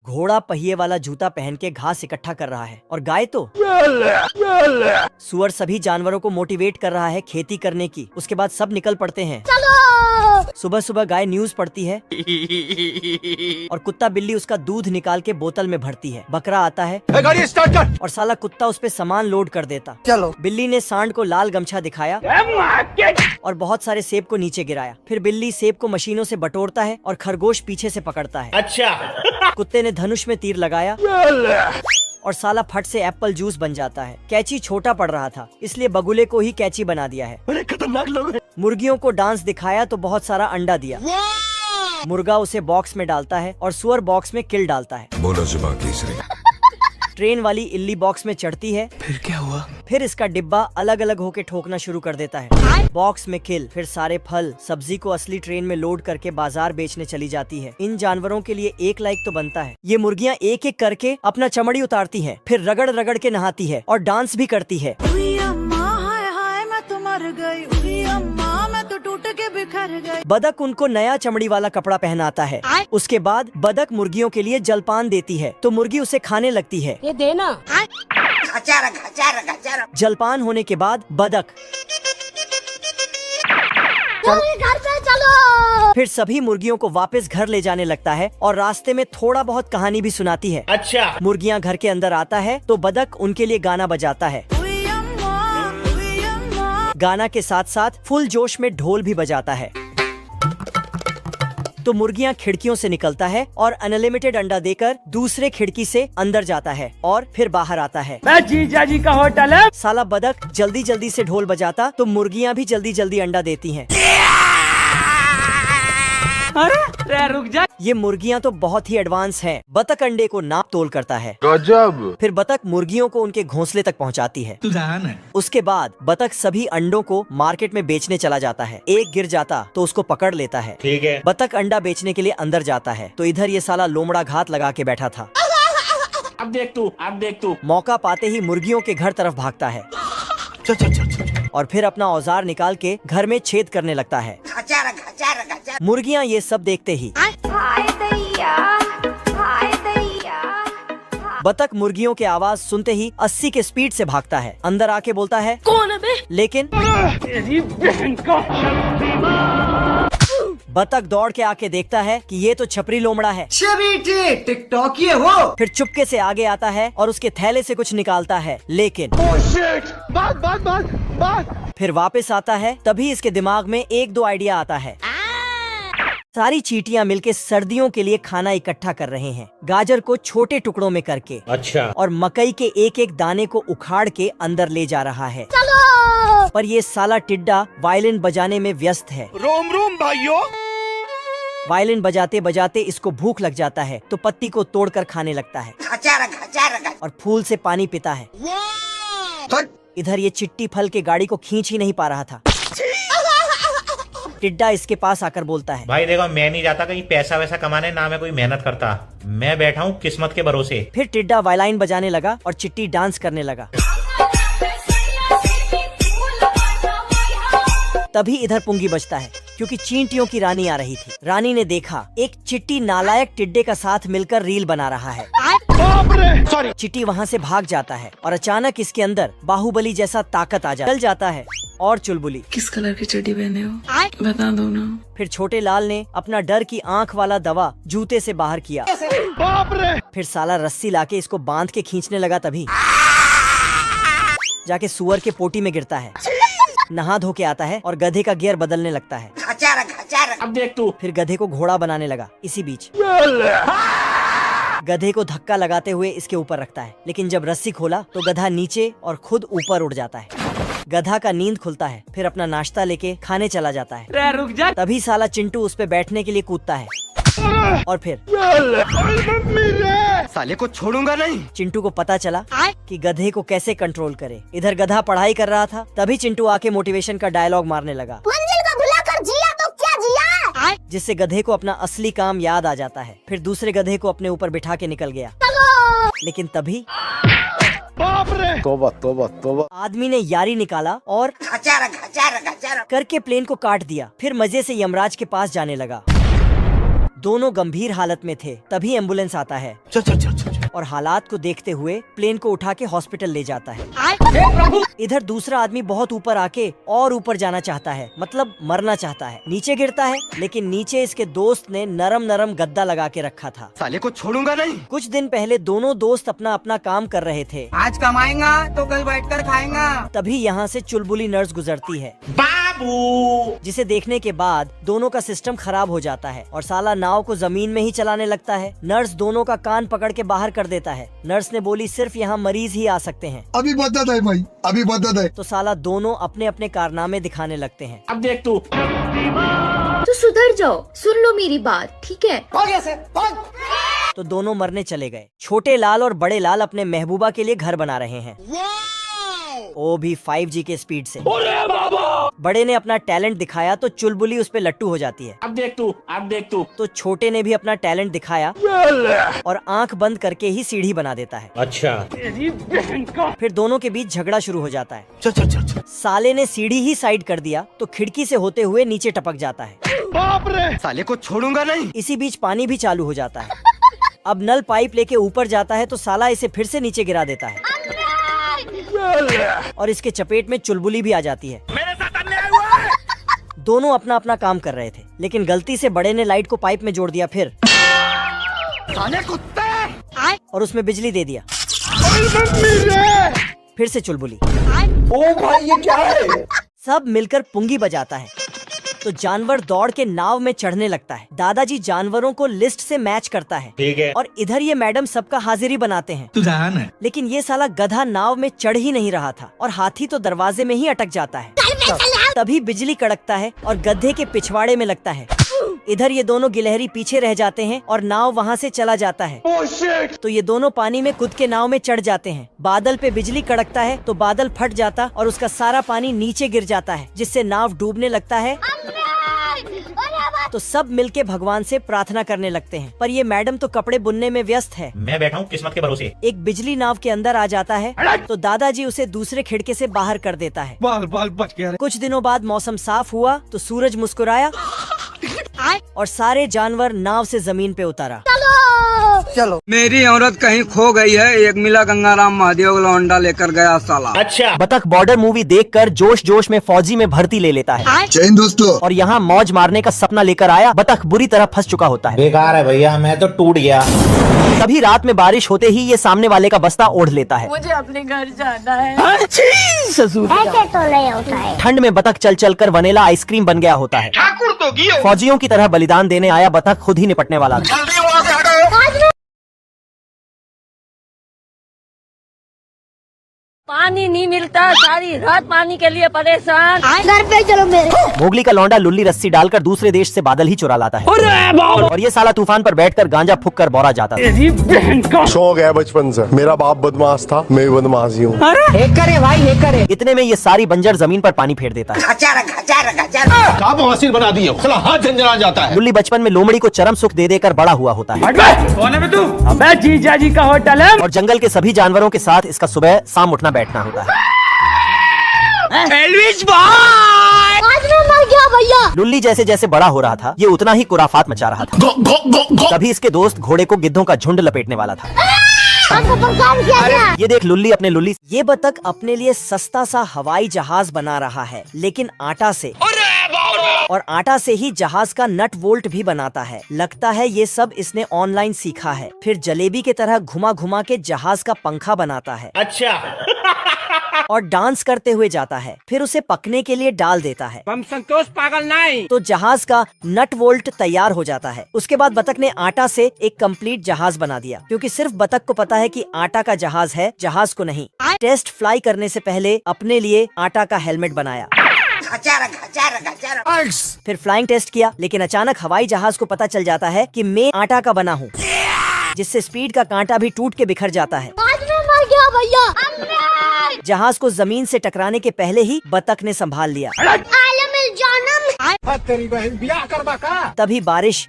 घोड़ा पहिए वाला जूता पहन के घास इकट्ठा कर रहा है और गाय तो सुअर सभी जानवरों को मोटिवेट कर रहा है खेती करने की। उसके बाद सब निकल पड़ते हैं। सुबह सुबह गाय न्यूज पढ़ती है और कुत्ता बिल्ली उसका दूध निकाल के बोतल में भरती है। बकरा आता है गाड़ी स्टार्ट कर और साला कुत्ता उस पे सामान लोड कर देता। चलो। बिल्ली ने सांड को लाल गमछा दिखाया और बहुत सारे सेब को नीचे गिराया। फिर बिल्ली सेब को मशीनों से बटोरता है और खरगोश पीछे से पकड़ता है। अच्छा। कुत्ते ने धनुष में तीर लगाया और साला फट से एप्पल जूस बन जाता है। कैची छोटा पड़ रहा था इसलिए बगुले को ही कैची बना दिया है। बड़े खतरनाक लोग हैं। मुर्गियों को डांस दिखाया तो बहुत सारा अंडा दिया। मुर्गा उसे बॉक्स में डालता है और सुअर बॉक्स में किल डालता है। बोलो जुबान तीसरी। ट्रेन वाली इल्ली बॉक्स में चढ़ती है। फिर क्या हुआ? फिर इसका डिब्बा अलग अलग होके ठोकना शुरू कर देता है। बॉक्स में किल। फिर सारे फल सब्जी को असली ट्रेन में लोड करके बाजार बेचने चली जाती है। इन जानवरों के लिए 1 लाइक तो बनता है। ये मुर्गियाँ एक एक करके अपना चमड़ी उतारती हैं, फिर रगड़ रगड़ के नहाती है और डांस भी करती है। बदक उनको नया चमड़ी वाला कपड़ा पहनाता है। उसके बाद बदक मुर्गियों के लिए जलपान देती है तो मुर्गी उसे खाने लगती है। ये देना। जलपान होने के बाद बदक घर पे चलो। फिर सभी मुर्गियों को वापस घर ले जाने लगता है और रास्ते में थोड़ा बहुत कहानी भी सुनाती है। अच्छा। मुर्गियाँ घर के अंदर आता है तो बदक उनके लिए गाना बजाता है। गाना के साथ साथ फुल जोश में ढोल भी बजाता है। तो मुर्गियाँ खिड़कियों से निकलता है और अनलिमिटेड अंडा देकर दूसरे खिड़की से अंदर जाता है और फिर बाहर आता है। मैं जीजा जी का होटल है। साला बदक जल्दी जल्दी से ढोल बजाता तो मुर्गियाँ भी जल्दी जल्दी अंडा देती हैं। अरे रुक जा। ये मुर्गियाँ तो बहुत ही एडवांस हैं। बतख अंडे को नाप तोल करता है। गजब। फिर बतख मुर्गियों को उनके घोंसले तक पहुँचाती है। तू जान है। उसके बाद बतख सभी अंडों को मार्केट में बेचने चला जाता है। एक गिर जाता तो उसको पकड़ लेता है। ठीक है। बतख अंडा बेचने के लिए अंदर जाता है तो इधर ये साला लोमड़ा घात लगा के बैठा था। अब देख तू। मौका पाते ही मुर्गियों के घर तरफ भागता है और फिर अपना औजार निकाल के घर में छेद करने लगता है। मुर्गियाँ ये सब देखते ही बतख मुर्गियों के आवाज सुनते ही 80 के स्पीड से भागता है। अंदर आके बोलता है कौन है बे? लेकिन बतख दौड़ के आके देखता है कि ये तो छपरी लोमड़ा है। टिकटॉक ये हो। फिर चुपके से आगे आता है और उसके थैले से कुछ निकालता है लेकिन फिर वापस आता है। तभी इसके दिमाग में 1-2 आइडिया आता है। सारी चींटियां मिलके सर्दियों के लिए खाना इकट्ठा कर रहे हैं, गाजर को छोटे टुकड़ों में करके। अच्छा। और मकई के एक एक दाने को उखाड़ के अंदर ले जा रहा है। चलो। पर ये साला टिड्डा वायलिन बजाने में व्यस्त है। रोम रोम भाइयों। वायलिन बजाते बजाते इसको भूख लग जाता है तो पत्ती को तोड़कर खाने लगता है और फूल से पानी पीता है। इधर ये चिट्टी फल के गाड़ी को खींच ही नहीं पा रहा था। टिड्डा इसके पास आकर बोलता है, भाई देखो मैं नहीं जाता कहीं पैसा वैसा कमाने, ना मैं कोई मेहनत करता, मैं बैठा हूँ किस्मत के भरोसे। फिर टिड्डा वायलाइन बजाने लगा और चिट्टी डांस करने लगा। तभी इधर पुंगी बजता है क्योंकि चींटियों की रानी आ रही थी। रानी ने देखा एक चिट्टी नालायक टिड्डे का साथ मिलकर रील बना रहा है। सॉरी। चिट्टी वहाँ से भाग जाता है और अचानक इसके अंदर बाहुबली जैसा ताकत आ जाता है और चुलबुली। किस कलर की चड्डी पहने हो बता दो ना। फिर छोटे लाल ने अपना डर की आंख वाला दवा जूते से बाहर किया। फिर साला रस्सी लाके इसको बांध के खींचने लगा। तभी जाके सुअर के पोटी में गिरता है, नहा धो के आता है और गधे का गियर बदलने लगता है। अब देख तू। फिर गधे को घोड़ा बनाने लगा। इसी बीच गधे को धक्का लगाते हुए इसके ऊपर रखता है, लेकिन जब रस्सी खोला तो गधा नीचे और खुद ऊपर उड़ जाता है। गधा का नींद खुलता है, फिर अपना नाश्ता लेके खाने चला जाता है। रुक जा। तभी साला चिंटू उस पे बैठने के लिए कूदता है और फिर साले को छोड़ूंगा नहीं। चिंटू को पता चला कि गधे को कैसे कंट्रोल करे। इधर गधा पढ़ाई कर रहा था, तभी चिंटू आके मोटिवेशन का डायलॉग मारने लगा। मंजिल को भुलाकर जिया तो क्या जिया? जिससे गधे को अपना असली काम याद आ जाता है। फिर दूसरे गधे को अपने ऊपर बिठा के निकल गया। लेकिन तभी तोबा तोबा तोबा। आदमी ने यारी निकाला और करके प्लेन को काट दिया। फिर मजे से यमराज के पास जाने लगा। दोनों गंभीर हालत में थे। तभी एम्बुलेंस आता है और हालात को देखते हुए प्लेन को उठा के हॉस्पिटल ले जाता है। इधर दूसरा आदमी बहुत ऊपर आके और ऊपर जाना चाहता है, मतलब मरना चाहता है। नीचे गिरता है, लेकिन नीचे इसके दोस्त ने नरम नरम गद्दा लगा के रखा था। साले को छोड़ूंगा नहीं। कुछ दिन पहले दोनों दोस्त अपना अपना काम कर रहे थे। आज कमाएगा तो कल बैठकर खाएगा। तभी यहाँ से चुलबुली नर्स गुजरती है, बाबू। जिसे देखने के बाद दोनों का सिस्टम खराब हो जाता है और साला नाव को जमीन में ही चलाने लगता है। नर्स दोनों का कान पकड़ के बाहर कर देता है। नर्स ने बोली सिर्फ यहाँ मरीज ही आ सकते हैं। अभी बदत है भाई, अभी बदत है। तो साला दोनों अपने अपने कारनामे दिखाने लगते हैं। अब देख तू। तो सुधर जाओ, सुन लो मेरी बात, ठीक है? तो दोनों मरने चले गए। छोटे लाल और बड़े लाल अपने महबूबा के लिए घर बना रहे हैं, वो भी 5G के स्पीड से। बड़े ने अपना टैलेंट दिखाया तो चुलबुली उस पे लट्टू हो जाती है। अब देख तू। तो छोटे ने भी अपना टैलेंट दिखाया और आंख बंद करके ही सीढ़ी बना देता है। अच्छा। फिर दोनों के बीच झगड़ा शुरू हो जाता है। साले ने सीढ़ी ही साइड कर दिया तो खिड़की से होते हुए नीचे टपक जाता है। साले को छोड़ूंगा नहीं। इसी बीच पानी भी चालू हो जाता है। अब नल पाइप लेके ऊपर जाता है तो साला इसे फिर से नीचे गिरा देता है और इसके चपेट में चुलबुली भी आ जाती है। मेरे साथ अन्याय हुआ है। दोनों अपना अपना काम कर रहे थे, लेकिन गलती से बड़े ने लाइट को पाइप में जोड़ दिया। फिर साले कुत्ते। और उसमें बिजली दे दिया। फिर से चुलबुली। ओ भाई ये क्या है? सब मिलकर पुंगी बजाता है तो जानवर दौड़ के नाव में चढ़ने लगता है। दादाजी जानवरों को लिस्ट से मैच करता है। ठीक है। और इधर ये मैडम सबका हाजिरी बनाते हैं। तू जान है। लेकिन ये साला गधा नाव में चढ़ ही नहीं रहा था और हाथी तो दरवाजे में ही अटक जाता है। तभी बिजली कड़कता है और गधे के पिछवाड़े में लगता है। इधर ये दोनों गिलहरी पीछे रह जाते हैं और नाव वहाँ से चला जाता है। तो ये दोनों पानी में कूद के नाव में चढ़ जाते हैं। बादल पे बिजली कड़कता है तो बादल फट जाता और उसका सारा पानी नीचे गिर जाता है, जिससे नाव डूबने लगता है। तो सब मिलके भगवान से प्रार्थना करने लगते हैं, पर ये मैडम तो कपड़े बुनने में व्यस्त है। मैं बैठा हूँ किस्मत के भरोसे। एक बिजली नाव के अंदर आ जाता है तो दादाजी उसे दूसरे खिड़के से बाहर कर देता है। बाल बच गया। कुछ दिनों बाद मौसम साफ हुआ तो सूरज मुस्कुराया और सारे जानवर नाव से जमीन पे उतारा। चलो। मेरी औरत कहीं खो गई है, एक मिला गंगाराम महादेव लौंडा लेकर गया साला। अच्छा। बतख बॉर्डर मूवी देखकर जोश जोश में फौजी में भर्ती ले लेता है। जय हिंद दोस्तों। और यहाँ मौज मारने का सपना लेकर आया बतख बुरी तरह फंस चुका होता है। बेकार है भैया, मैं तो टूट गया। तभी रात में बारिश होते ही ये सामने वाले का बस्ता ओढ़ लेता है। मुझे अपने घर जाना है। ऐसे तो नहीं होता है। ठंड में बतख चल चल कर वनीला आइसक्रीम बन गया होता है। ठाकुर तो गियो। फौजियों की तरह बलिदान देने आया बतख खुद ही निपटने वाला था। पानी नहीं मिलता, सारी रात पानी के लिए परेशान। घर पे चलो मेरे। मोगली का लौंडा लुल्ली रस्सी डालकर दूसरे देश से बादल ही चुरा लाता है और ये साला तूफान पर बैठकर गांजा फूक कर बोरा जाता था। शौक है बचपन से, मेरा बाप बदमाश था, मैं भी बदमाश ही हूँ। इतने में ये सारी बंजर जमीन पर पानी फेर देता है। बना दिए, हाथ झंझना जाता है। लुल्ली बचपन में लोमड़ी को चरम सुख दे देकर बड़ा हुआ होता है। कौन है बे तू? अबे जीजा जी का होटल है। और जंगल के सभी जानवरों के साथ इसका सुबह शाम उठना बैठना होता है। एल्विस भाई। आज मैं मर गया भैया। लुल्ली जैसे जैसे बड़ा हो रहा था ये उतना ही कुराफात मचा रहा था। तभी इसके दोस्त घोड़े को गिद्धों का झुंड लपेटने वाला था। हमको परेशान किया गया। ये देख लुल्ली अपने लुल्ली। ये बतख अपने लिए सस्ता सा हवाई जहाज बना रहा है, लेकिन आटा से। और आटा से ही जहाज का नट वोल्ट भी बनाता है। लगता है ये सब इसने ऑनलाइन सीखा है। फिर जलेबी की तरह घुमा घुमा के जहाज का पंखा बनाता है। अच्छा। और डांस करते हुए जाता है। फिर उसे पकने के लिए डाल देता है। हम संतोष पागल नहीं। तो जहाज का नट वोल्ट तैयार हो जाता है। उसके बाद बतख ने आटा से एक कंप्लीट जहाज बना दिया, क्योंकि सिर्फ बतख को पता है कि आटा का जहाज है, जहाज को नहीं। टेस्ट फ्लाई करने से पहले अपने लिए आटा का हेलमेट बनाया। फिर फ्लाइंग टेस्ट किया, लेकिन अचानक हवाई जहाज को पता चल जाता है कि मैं आटा का बना हूँ, जिससे स्पीड का कांटा भी टूट के बिखर जाता है। आज मैं मर गया भैया। जहाज को जमीन से टकराने के पहले ही बतख ने संभाल लिया। आलम जानम। तेरी बहन ब्याह करवा का। तभी बारिश